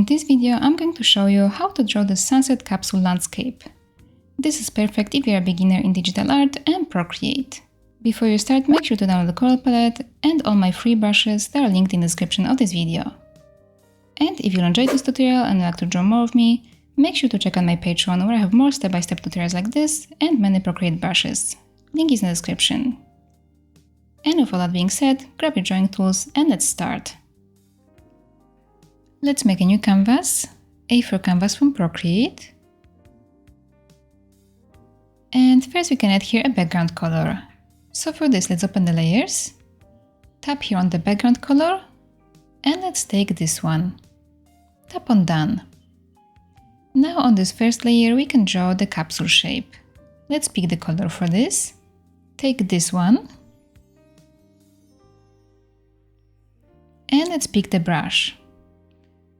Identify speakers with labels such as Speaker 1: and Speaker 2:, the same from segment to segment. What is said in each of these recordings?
Speaker 1: In this video, I'm going to show you how to draw the sunset capsule landscape. This is perfect if you're a beginner in digital art and Procreate. Before you start, make sure to download the color palette and all my free brushes that are linked in the description of this video. And if you enjoyed this tutorial and like to draw more of me, make sure to check out my Patreon where I have more step-by-step tutorials like this and many Procreate brushes. Link is in the description. And with all that being said, grab your drawing tools and let's start. Let's make a new canvas, A4 canvas from Procreate. And first we can add here a background color. So for this, let's open the layers, tap here on the background color, and let's take this one. Tap on Done. Now on this first layer we can draw the capsule shape. Let's pick the color for this. Take this one. And let's pick the brush.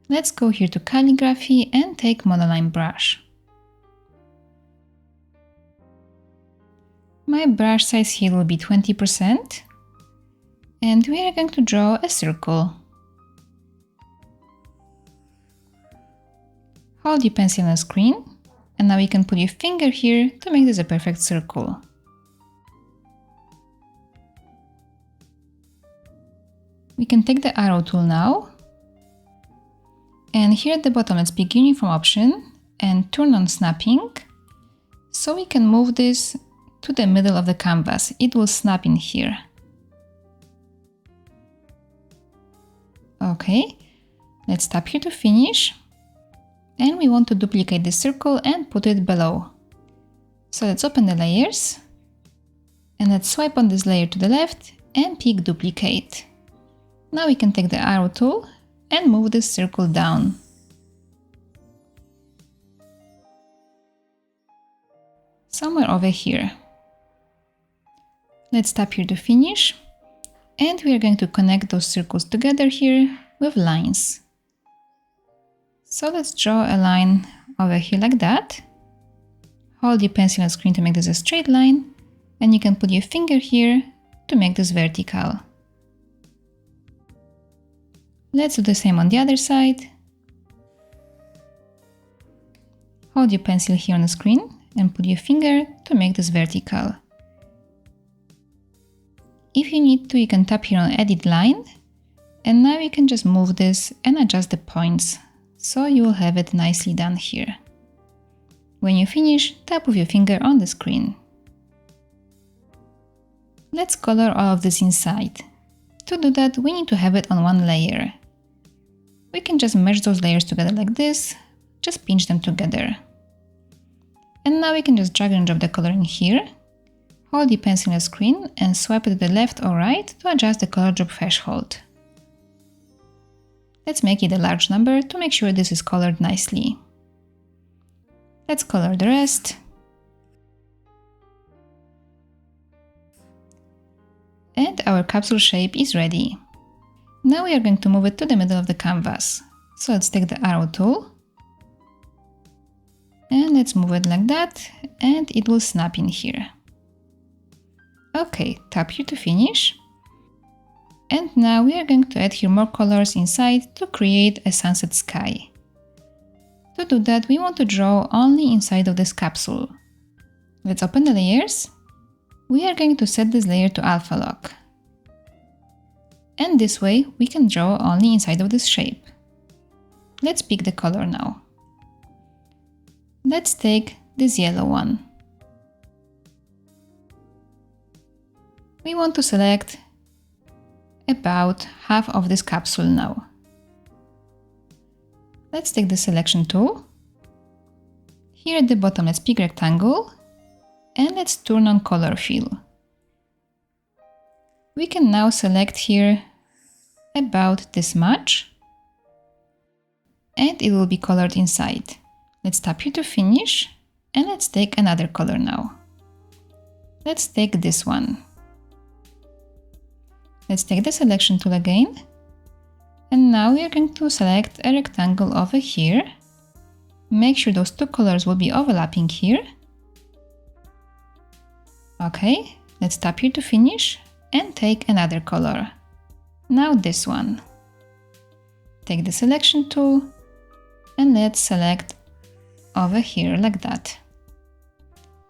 Speaker 1: Let's go here to calligraphy and take monoline brush. My brush size here will be 20%. And we are going to draw a circle. Hold your pencil on the screen, and now you can put your finger here to make this a perfect circle. We can take the arrow tool now, and here at the bottom let's pick uniform option and turn on snapping, so we can move this to the middle of the canvas. It will snap in here. Okay, let's tap here to finish. And we want to duplicate this circle and put it below. So let's open the layers and let's swipe on this layer to the left and pick duplicate. Now we can take the arrow tool and move this circle down. Somewhere over here. Let's tap here to finish. And we are going to connect those circles together here with lines. So let's draw a line over here like that. Hold your pencil on the screen to make this a straight line, and you can put your finger here to make this vertical. Let's do the same on the other side. Hold your pencil here on the screen and put your finger to make this vertical. If you need to, you can tap here on Edit Line, and now you can just move this and adjust the points. So you will have it nicely done here. When you finish, tap with your finger on the screen. Let's color all of this inside. To do that, we need to have it on one layer. We can just merge those layers together like this, just pinch them together. And now we can just drag and drop the color in here. Hold the pencil on the screen and swipe it to the left or right to adjust the color drop threshold. Let's make it a large number to make sure this is colored nicely. Let's color the rest. And our capsule shape is ready. Now we are going to move it to the middle of the canvas. So let's take the arrow tool. And let's move it like that, and it will snap in here. Okay, tap here to finish. And now we are going to add here more colors inside to create a sunset sky. To do that, we want to draw only inside of this capsule. Let's open the layers. We are going to set this layer to alpha lock. And this way we can draw only inside of this shape. Let's pick the color now. Let's take this yellow one. We want to select about half of this capsule now. Let's take the selection tool. Here at the bottom, let's pick rectangle and let's turn on color fill. We can now select here about this much, and it will be colored inside. Let's tap here to finish, and let's take another color now. Let's take this one. Let's take the selection tool again, and now we are going to select a rectangle over here. Make sure those two colors will be overlapping here. Okay, let's tap here to finish and take another color. Now this one. Take the selection tool and let's select over here like that.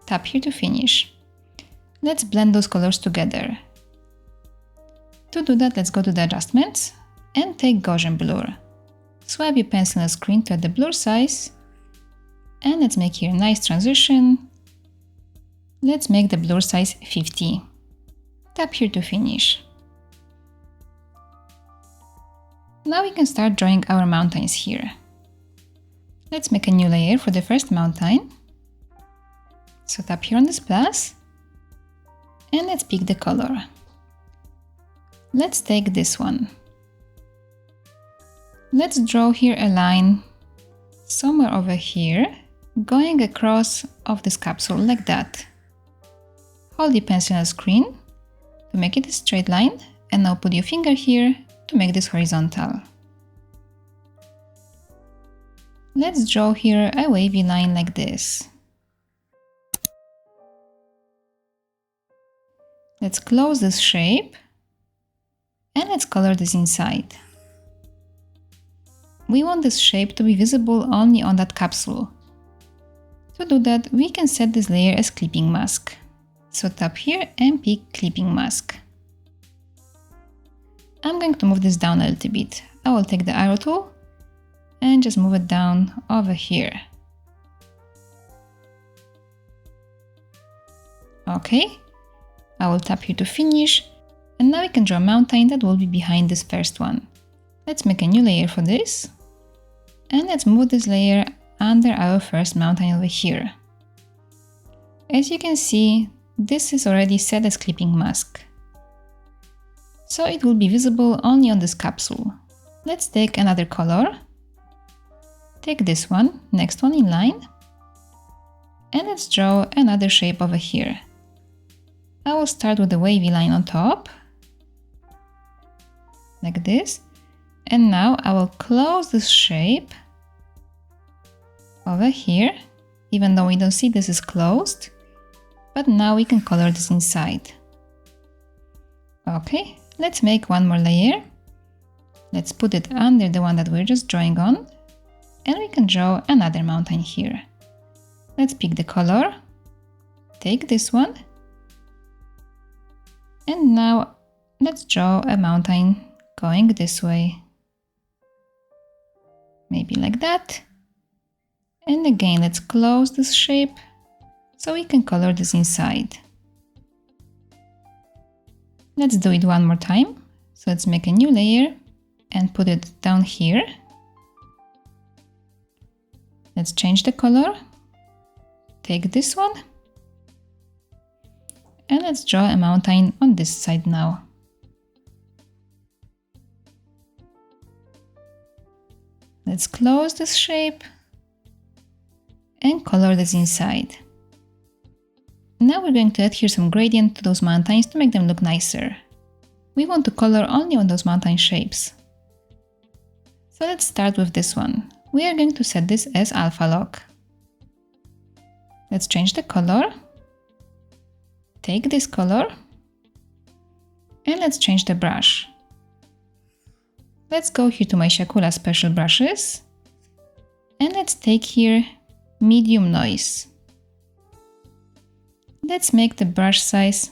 Speaker 1: Tap here to finish. Let's blend those colors together. To do that, let's go to the adjustments and take Gaussian blur. Swipe your pencil on the screen to add the blur size, and let's make here a nice transition. Let's make the blur size 50. Tap here to finish. Now we can start drawing our mountains here. Let's make a new layer for the first mountain. So tap here on this plus, and let's pick the color. Let's take this one. Let's draw here a line somewhere over here, going across of this capsule like that. Hold the pencil on the screen to make it a straight line, and now put your finger here to make this horizontal. Let's draw here a wavy line like this. Let's close this shape and let's color this inside. We want this shape to be visible only on that capsule. To do that, we can set this layer as clipping mask. So tap here and pick clipping mask. I'm going to move this down a little bit. I will take the arrow tool and just move it down over here. Okay, I will tap here to finish, and now we can draw a mountain that will be behind this first one. Let's make a new layer for this, and let's move this layer under our first mountain over here. As you can see, this is already set as clipping mask, so it will be visible only on this capsule. Let's take another color, take this one, next one in line, and let's draw another shape over here. I will start with a wavy line on top, like this. And now I will close this shape over here, even though we don't see this is closed, but now we can color this inside. Okay, let's make one more layer. Let's put it under the one that we're just drawing on, and we can draw another mountain here. Let's pick the color, take this one, and now let's draw a mountain going this way. Maybe like that. And again, let's close this shape so we can color this inside. Let's do it one more time. So let's make a new layer and put it down here. Let's change the color. Take this one. And let's draw a mountain on this side now. Let's close this shape and color this inside. Now we're going to add here some gradient to those mountains to make them look nicer. We want to color only on those mountain shapes. So let's start with this one. We are going to set this as alpha lock. Let's change the color. Take this color and let's change the brush. Let's go here to my siakulaart special brushes and let's take here medium noise. Let's make the brush size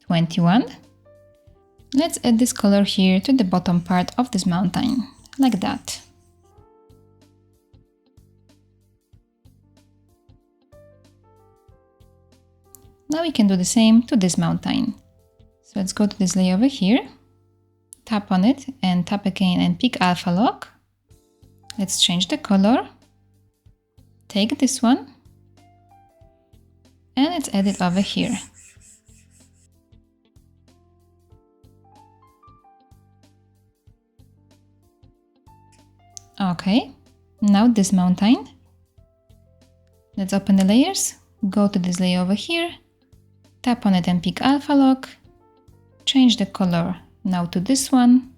Speaker 1: 21. Let's add this color here to the bottom part of this mountain, like that. Now we can do the same to this mountain. So let's go to this layer over here, tap on it and tap again and pick alpha lock. Let's change the color, take this one and let's add it over here. Okay, now this mountain. Let's open the layers, go to this layer over here, tap on it and pick alpha lock, change the color now to this one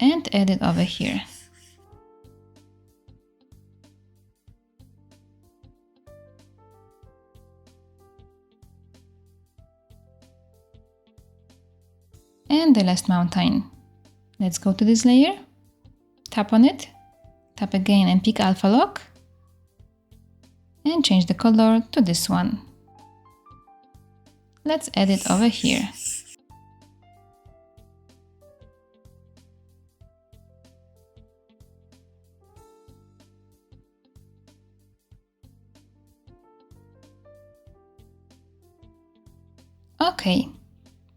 Speaker 1: and add it over here. And the last mountain. Let's go to this layer, tap on it, Tap again and pick Alpha Lock. And change the color to this one. Let's add it over here. Okay,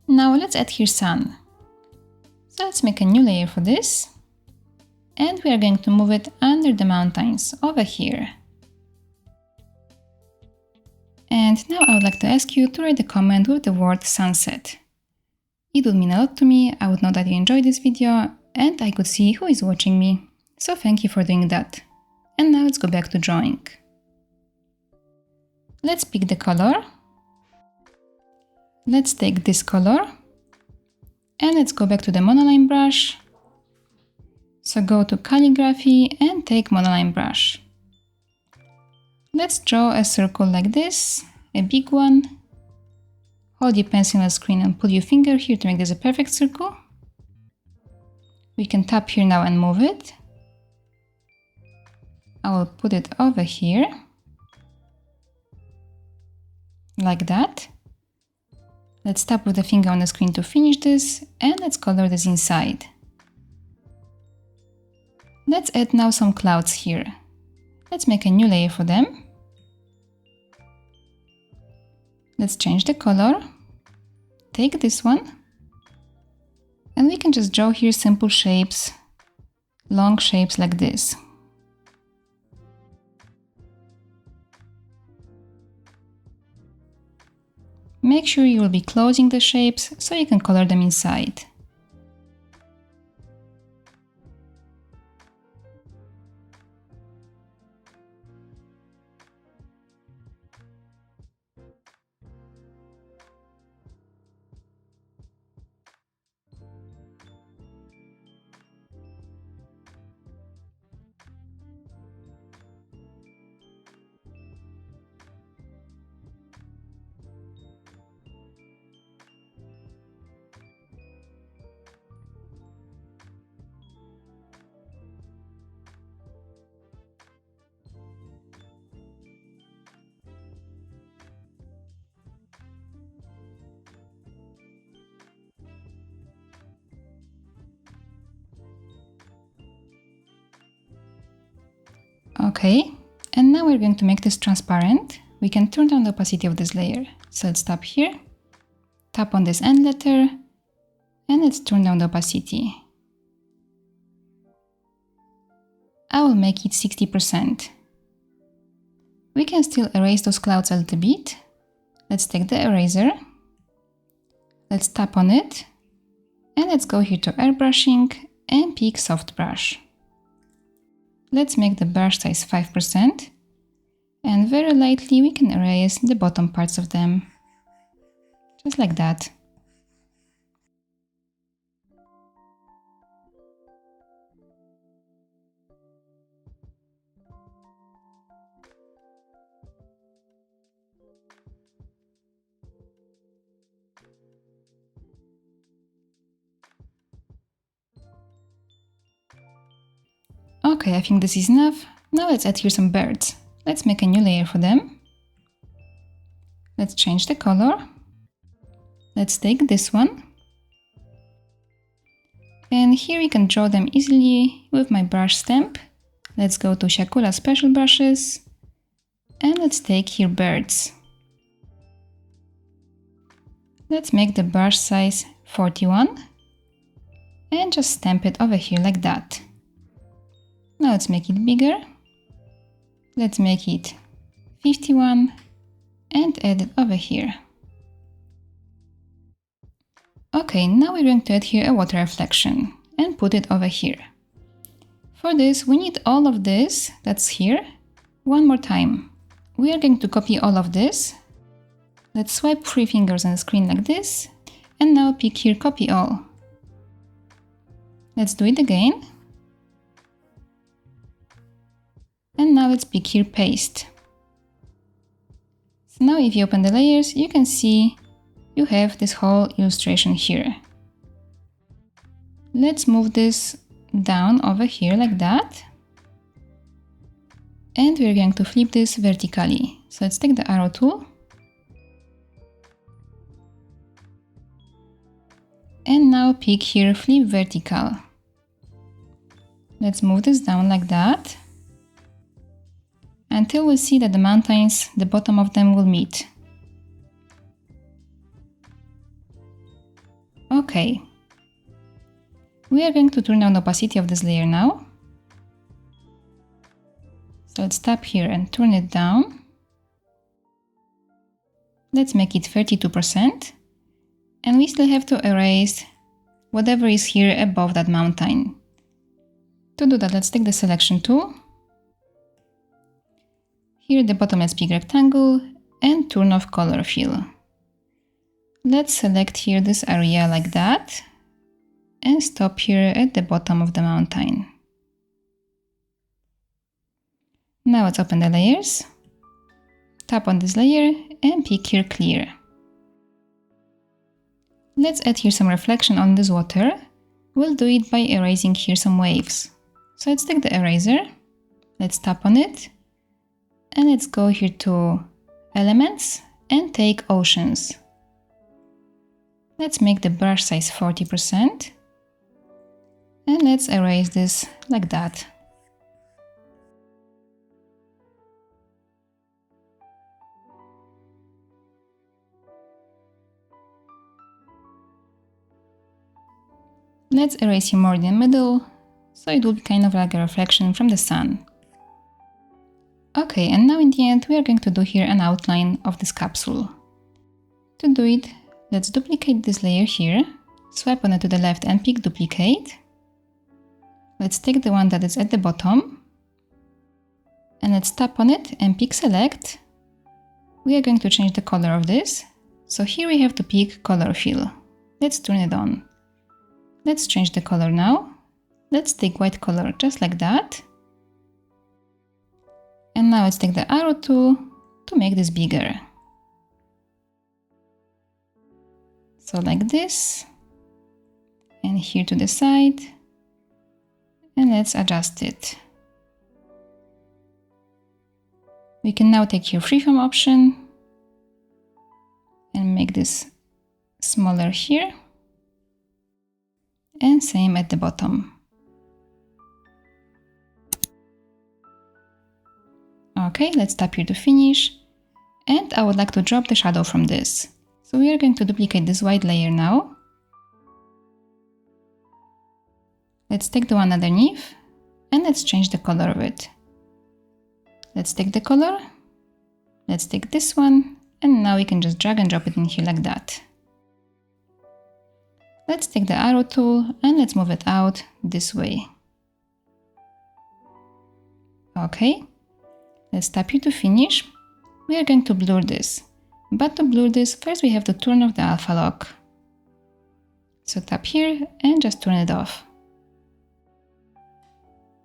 Speaker 1: now let's add here sun. So let's make a new layer for this. And we are going to move it under the mountains over here. And now I would like to ask you to write a comment with the word sunset. It would mean a lot to me, I would know that you enjoyed this video and I could see who is watching me. So thank you for doing that. And now let's go back to drawing. Let's pick the color. Let's take this color. And let's go back to the monoline brush. So go to calligraphy and take monoline brush. Let's draw a circle like this, a big one. Hold your pencil on the screen and pull your finger here to make this a perfect circle. We can tap here now and move it. I will put it over here, like that. Let's tap with the finger on the screen to finish this, and let's color this inside. Let's add now some clouds here. Let's make a new layer for them. Let's change the color. Take this one. And we can just draw here simple shapes, long shapes like this. Make sure you will be closing the shapes so you can color them inside. Okay, and now we're going to make this transparent. We can turn down the opacity of this layer. So let's tap here, tap on this end letter, and let's turn down the opacity. I will make it 60%. We can still erase those clouds a little bit. Let's take the eraser, let's tap on it, and let's go here to airbrushing and pick soft brush. Let's make the brush size 5%, and very lightly we can erase the bottom parts of them, just like that. Okay, I think this is enough. Now let's add here some birds. Let's make a new layer for them. Let's change the color. Let's take this one. And here we can draw them easily with my brush stamp. Let's go to Siakulaart special brushes. And let's take here birds. Let's make the brush size 41. And just stamp it over here like that. Now let's make it bigger. Let's make it 51 and add it over here. Okay, now we're going to add here a water reflection and put it over here. For this, we need all of this that's here one more time. We are going to copy all of this. Let's swipe 3 fingers on the screen like this, and now pick here copy all. Let's do it again. And now let's pick here paste. So now if you open the layers, you can see you have this whole illustration here. Let's move this down over here like that. And we're going to flip this vertically. So let's take the arrow tool. And now pick here flip vertical. Let's move this down like that, until we see that the mountains, the bottom of them will meet. Okay. We are going to turn down the opacity of this layer now. So let's tap here and turn it down. Let's make it 32%. And we still have to erase whatever is here above that mountain. To do that, let's take the selection tool. Here at the bottom, let's pick rectangle and turn off color fill. Let's select here this area like that and stop here at the bottom of the mountain. Now let's open the layers, tap on this layer and pick here clear. Let's add here some reflection on this water. We'll do it by erasing here some waves. So let's take the eraser, let's tap on it, and let's go here to Elements and take Oceans. Let's make the brush size 40%, and let's erase this like that. Let's erase here more in the middle, so it will be kind of like a reflection from the sun. Okay, and now in the end we are going to do here an outline of this capsule. To do it, let's duplicate this layer here, swipe on it to the left and pick Duplicate. Let's take the one that is at the bottom, and let's tap on it and pick Select. We are going to change the color of this, so here we have to pick Color Fill. Let's turn it on. Let's change the color now. Let's take white color just like that. And now let's take the arrow tool to make this bigger. So like this. And here to the side. And let's adjust it. We can now take your freeform option and make this smaller here. And same at the bottom. Okay, let's tap here to finish. And I would like to drop the shadow from this. So we are going to duplicate this white layer now. Let's take the one underneath and let's change the color of it. Let's take the color. Let's take this one, and now we can just drag and drop it in here like that. Let's take the arrow tool and let's move it out this way. Okay, let's tap here to finish. We are going to blur this. But to blur this, first we have to turn off the alpha lock. So tap here and just turn it off.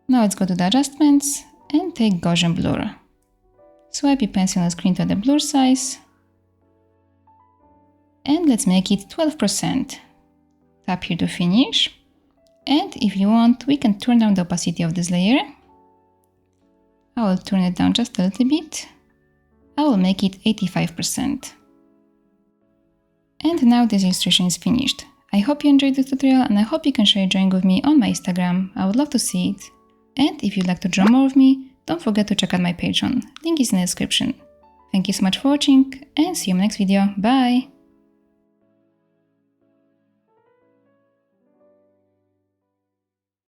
Speaker 1: Now let's go to the adjustments and take Gaussian blur. Swipe your pencil on the screen to the blur size. And let's make it 12%. Tap here to finish. And if you want, we can turn down the opacity of this layer. I will turn it down just a little bit. I will make it 85%. And now this illustration is finished. I hope you enjoyed this tutorial and I hope you can share your drawing with me on my Instagram. I would love to see it. And if you'd like to draw more of me, don't forget to check out my Patreon. Link is in the description. Thank you so much for watching and see you in my next video. Bye!